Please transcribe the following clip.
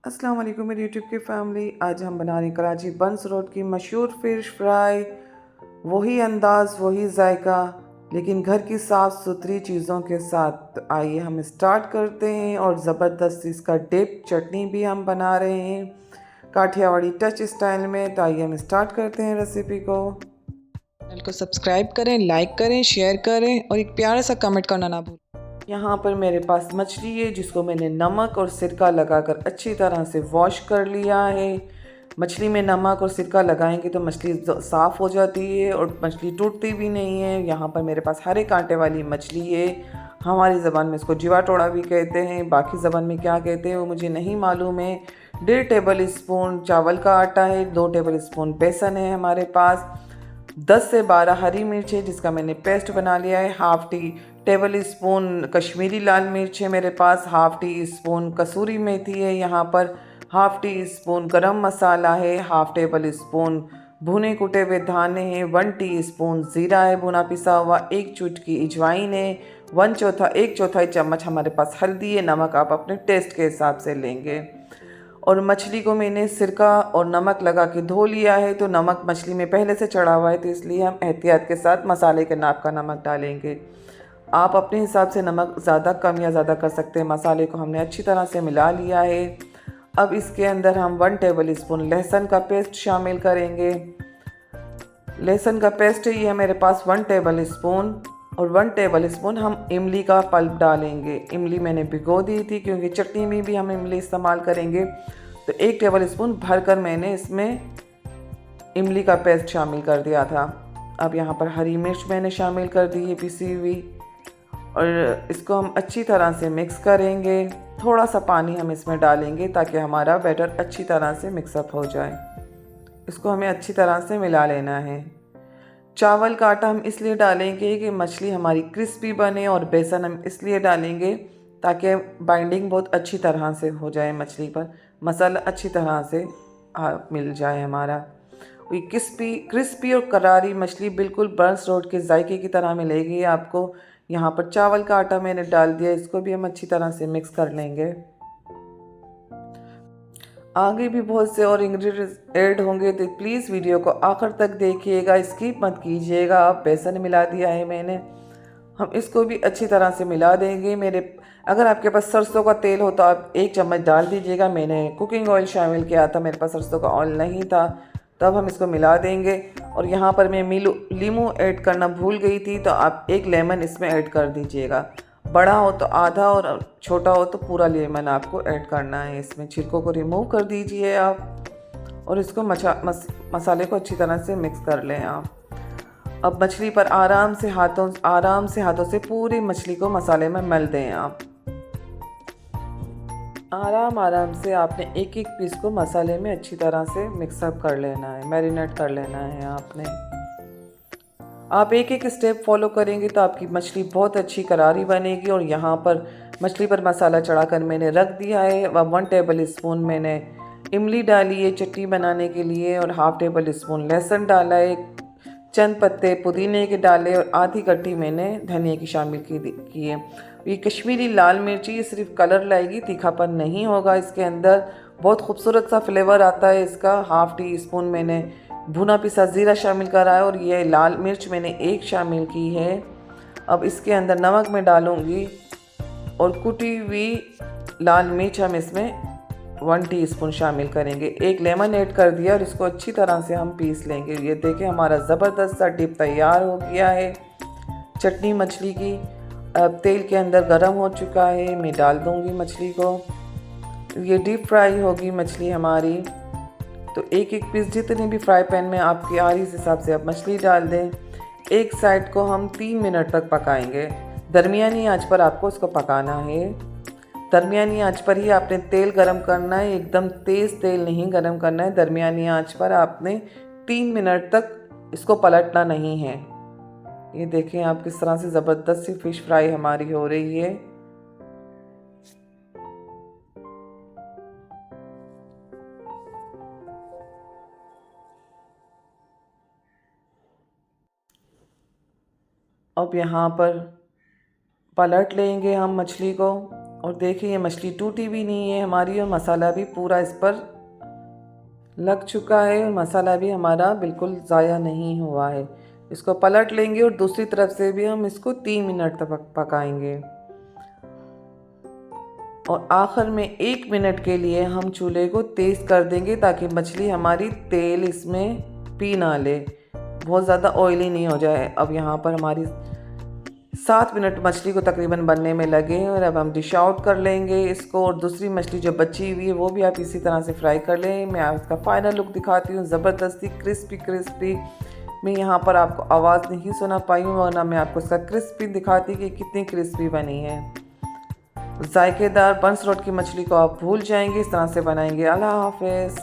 अस्सलाम वालेकुम मेरी यूट्यूब की फैमिली। आज हम बना रहे हैं कराची बंस रोड की मशहूर फ़िश फ्राई। वही अंदाज़ वही जायका, लेकिन घर की साफ़ सुथरी चीज़ों के साथ। तो आइए हम स्टार्ट करते हैं। और ज़बरदस्त इसका डिप चटनी भी हम बना रहे हैं काठियावाड़ी टच स्टाइल में। तो आइए हम स्टार्ट करते हैं रेसिपी को। चैनल को सब्सक्राइब करें, लाइक करें, शेयर करें और एक प्यारा सा कमेंट करना ना भूलें। यहाँ पर मेरे पास मछली है जिसको मैंने नमक और सिरका लगाकर अच्छी तरह से वॉश कर लिया है। मछली में नमक और सिरका लगाएंगे तो मछली साफ़ हो जाती है और मछली टूटती भी नहीं है। यहाँ पर मेरे पास हरे कांटे वाली मछली है। हमारी ज़बान में इसको जीवा टोड़ा भी कहते हैं, बाकी ज़बान में क्या कहते हैं वो मुझे नहीं मालूम है। 1.5 टेबल स्पून चावल का आटा है, 2 टेबल स्पून बेसन है हमारे पास, 10 से 12 हरी मिर्च है जिसका मैंने पेस्ट बना लिया है। Half tea tablespoon Kashmiri लाल मिर्च है मेरे पास, हाफ़ टी स्पून कसूरी मेथी है यहाँ पर, हाफ़ टी स्पून गरम मसाला है, हाफ़ टेबल स्पून भुने कुटे हुए धाने हैं, 1 टीस्पून ज़ीरा है भुना पिसा हुआ, 1 चुटकी अजवाइन है, 1 चौथाई चम्मच हमारे पास हल्दी है। नमक आप अपने टेस्ट के हिसाब से लेंगे। और मछली को मैंने सिरका और नमक लगा के धो लिया है। तो नमक मछली में पहले से चढ़ा हुआ है, तो इसलिए हम एहतियात के साथ मसाले के नाप का नमक डालेंगे। आप अपने हिसाब से नमक ज़्यादा कम या ज़्यादा कर सकते हैं। मसाले को हमने अच्छी तरह से मिला लिया है। अब इसके अंदर हम 1 टेबल स्पून लहसुन का पेस्ट शामिल करेंगे। लहसुन का पेस्ट है ये मेरे पास 1 टेबल स्पून। और 1 टेबल स्पून हम इमली का पल्प डालेंगे। इमली मैंने भिगो दी थी क्योंकि चटनी में भी हम इमली इस्तेमाल करेंगे। तो 1 टेबल स्पून भरकर मैंने इसमें इमली का पेस्ट शामिल कर दिया था। अब यहाँ पर हरी मिर्च मैंने शामिल कर दी है पिसी हुई। और इसको हम अच्छी तरह से मिक्स करेंगे। थोड़ा सा पानी हम इसमें डालेंगे ताकि हमारा बैटर अच्छी तरह से मिक्सअप हो जाए। इसको हमें अच्छी तरह से मिला लेना है। चावल का आटा हम इसलिए डालेंगे कि मछली हमारी क्रिस्पी बने, और बेसन हम इसलिए डालेंगे ताकि बाइंडिंग बहुत अच्छी तरह से हो जाए मछली पर, मसाला अच्छी तरह से मिल जाए हमारा। ये क्रिस्पी क्रिस्पी और करारी मछली बिल्कुल बर्न्स रोड के जायके की तरह मिलेगी आपको। यहाँ पर चावल का आटा मैंने डाल दिया, इसको भी हम अच्छी तरह से मिक्स कर लेंगे। आगे भी बहुत से और इंग्रेडिएंट्स ऐड होंगे तो प्लीज़ वीडियो को आखिर तक देखिएगा, स्किप मत कीजिएगा। आप बेसन मिला दिया है मैंने, हम इसको भी अच्छी तरह से मिला देंगे। अगर आपके पास सरसों का तेल हो तो आप 1 चम्मच डाल दीजिएगा। मैंने कुकिंग ऑयल शामिल किया था, मेरे पास सरसों का ऑयल नहीं था। तब हम इसको मिला देंगे। और यहाँ पर मैं लीमू ऐड करना भूल गई थी, तो आप 1 लेमन इसमें ऐड कर दीजिएगा। बड़ा हो तो आधा और छोटा हो तो पूरा लेमन आपको ऐड करना है। इसमें छिलकों को रिमूव कर दीजिए आप। और इसको मसाले को अच्छी तरह से मिक्स कर लें आप। अब मछली पर आराम से हाथों से पूरी मछली को मसाले में मल दें आप। आराम से आपने एक एक पीस को मसाले में अच्छी तरह से मिक्सअप कर लेना है, मैरिनेट कर लेना है आपने। आप एक एक स्टेप फॉलो करेंगे तो आपकी मछली बहुत अच्छी करारी बनेगी। और यहाँ पर मछली पर मसाला चढ़ाकर मैंने रख दिया है। अब 1 टेबल स्पून मैंने इमली डाली है चटनी बनाने के लिए, और हाफ़ टेबल स्पून लहसुन डाला है, चंद पत्ते पुदीने के डाले, और आधी कट्टी मैंने धनिया की शामिल की है। ये कश्मीरी लाल मिर्ची, ये सिर्फ कलर लाएगी, तीखापन नहीं होगा इसके अंदर। बहुत खूबसूरत सा फ्लेवर आता है इसका। हाफ़ टी स्पून मैंने भुना पिसा ज़ीरा शामिल करा है, और ये लाल मिर्च मैंने 1 शामिल की है। अब इसके अंदर नमक मैं डालूँगी, और कुटी हुई लाल मिर्च हम इसमें 1 टीस्पून शामिल करेंगे। 1 लेमन ऐड कर दिया, और इसको अच्छी तरह से हम पीस लेंगे। ये देखें हमारा ज़बरदस्त सा डिप तैयार हो गया है चटनी मछली की। अब तेल के अंदर गर्म हो चुका है, मैं डाल दूँगी मछली को। ये डीप फ्राई होगी मछली हमारी। तो एक एक पीस जितने भी फ्राई पैन में आपकी आ रही, इस हिसाब से आप मछली डाल दें। एक साइड को हम 3 मिनट तक पकाएंगे। दरमियानी आंच पर आपको इसको पकाना है। दरमियानी आंच पर ही आपने तेल गरम करना है, एकदम तेज़ तेल नहीं गरम करना है। दरमियानी आंच पर आपने 3 मिनट तक इसको पलटना नहीं है। ये देखें आप किस तरह से ज़बरदस्त सी फ़िश फ्राई हमारी हो रही है। अब यहाँ पर पलट लेंगे हम मछली को। और देखिए ये मछली टूटी भी नहीं है हमारी और मसाला भी पूरा इस पर लग चुका है और मसाला भी हमारा बिल्कुल ज़ाया नहीं हुआ है। इसको पलट लेंगे और दूसरी तरफ से भी हम इसको 3 मिनट तक पकाएंगे और आखिर में 1 मिनट के लिए हम चूल्हे को तेज़ कर देंगे ताकि मछली हमारी तेल इसमें पी ना ले, बहुत ज़्यादा ऑयली नहीं हो जाए। अब यहाँ पर हमारी 7 मिनट मछली को तकरीबन बनने में लगे हैं और अब हम डिश आउट कर लेंगे इसको और दूसरी मछली जो बची हुई है वो भी आप इसी तरह से फ्राई कर लें। मैं इसका फाइनल लुक दिखाती हूँ, ज़बरदस्ती क्रिस्पी क्रिस्पी। मैं यहाँ पर आपको आवाज़ नहीं सुना पाई हूँ वरना मैं आपको इसका क्रिस्पी दिखाती कि कितनी क्रिस्पी बनी है। जायकेदार बंस रोट की मछली को आप भूल जाएंगे, इस तरह से बनाएंगे। अल्लाह हाफ़िज़।